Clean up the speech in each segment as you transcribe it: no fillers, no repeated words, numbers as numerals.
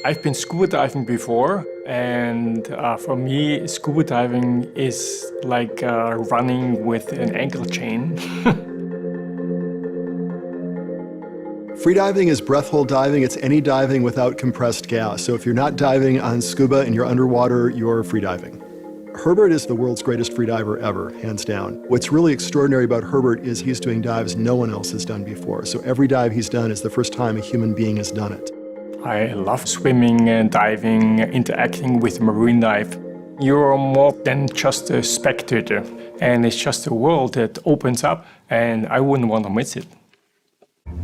I've been scuba diving before, and for me, scuba diving is like running with an ankle chain. Freediving is breath hold diving. It's any diving without compressed gas. So if you're not diving on scuba and you're underwater, you're freediving. Herbert is the world's greatest freediver ever, hands down. What's really extraordinary about Herbert is he's doing dives no one else has done before. So every dive he's done is the first time a human being has done it. I love swimming and diving, interacting with marine life. You're more than just a spectator, and it's just a world that opens up, and I wouldn't want to miss it.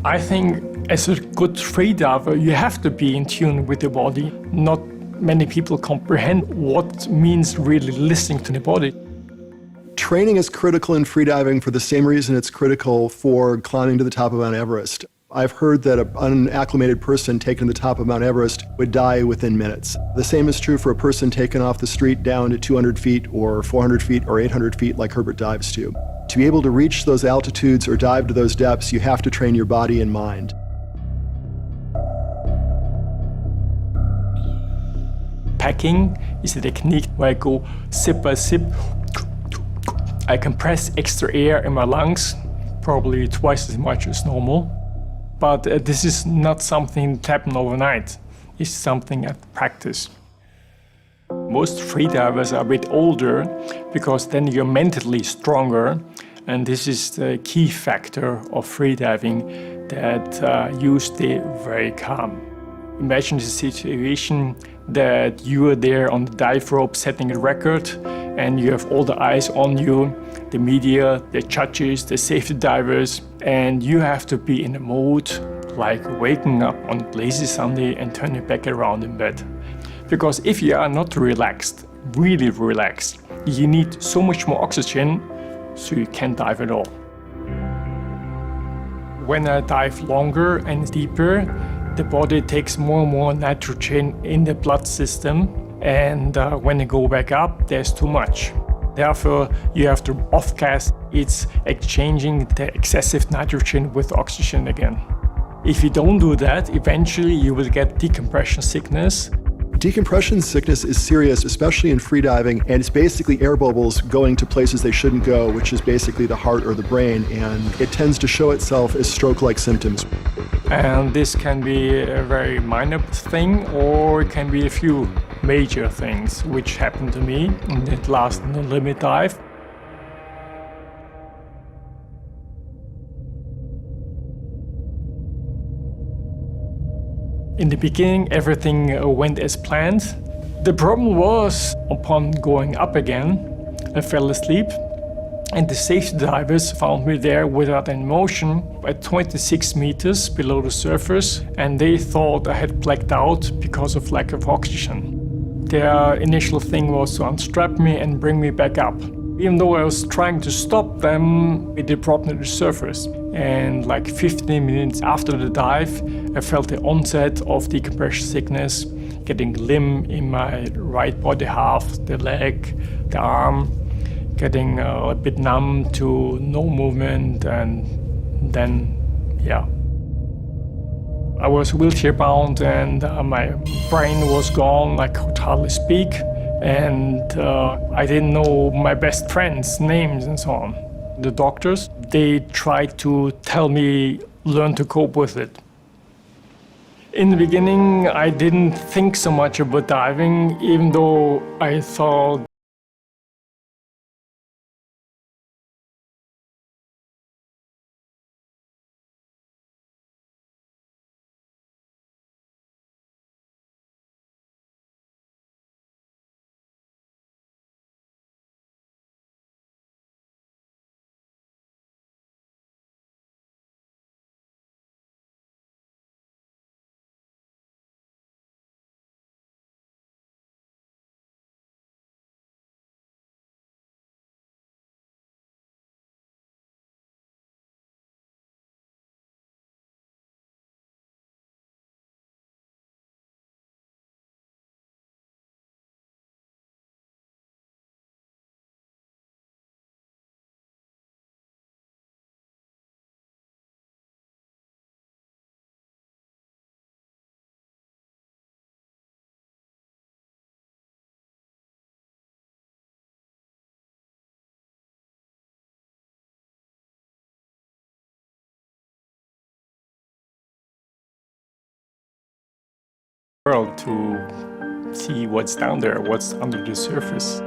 I think as a good freediver, you have to be in tune with your body. Not many people comprehend what means really listening to the body. Training is critical in freediving for the same reason it's critical for climbing to the top of Mount Everest. I've heard that an unacclimated person taken to the top of Mount Everest would die within minutes. The same is true for a person taken off the street down to 200 feet or 400 feet or 800 feet like Herbert dives to. To be able to reach those altitudes or dive to those depths, you have to train your body and mind. Packing is a technique where I go sip by sip. I compress extra air in my lungs, probably twice as much as normal. But this is not something that happens overnight. It's something I practice. Most freedivers are a bit older because then you're mentally stronger, and this is the key factor of freediving, that you stay very calm. Imagine the situation that you are there on the dive rope setting a record, and you have all the eyes on you, the media, the judges, the safety divers, and you have to be in a mode like waking up on lazy Sunday and turning back around in bed. Because if you are not relaxed, really relaxed, you need so much more oxygen, so you can't dive at all. When I dive longer and deeper, the body takes more and more nitrogen in the blood system, and when you go back up, there's too much. Therefore, you have to off-gas. It's exchanging the excessive nitrogen with oxygen again. If you don't do that, eventually you will get decompression sickness. Decompression sickness is serious, especially in freediving, and it's basically air bubbles going to places they shouldn't go, which is basically the heart or the brain, and it tends to show itself as stroke-like symptoms. And this can be a very minor thing, or it can be a few major things, which happened to me in the last No Limit dive. In the beginning, everything went as planned. The problem was, upon going up again, I fell asleep, and the safety divers found me there without any motion at 26 meters below the surface, and they thought I had blacked out because of lack of oxygen. Their initial thing was to unstrap me and bring me back up. Even though I was trying to stop them, they brought me to the surface. And like 15 minutes after the dive, I felt the onset of decompression sickness, getting limb in my right body half, the leg, the arm, getting a bit numb to no movement, and then, yeah. I was wheelchair bound, and my brain was gone. I could hardly speak, and I didn't know my best friends' names and so on. The doctors, they tried to tell me, learn to cope with it. In the beginning, I didn't think so much about diving, even though I thought world to see what's down there, what's under the surface.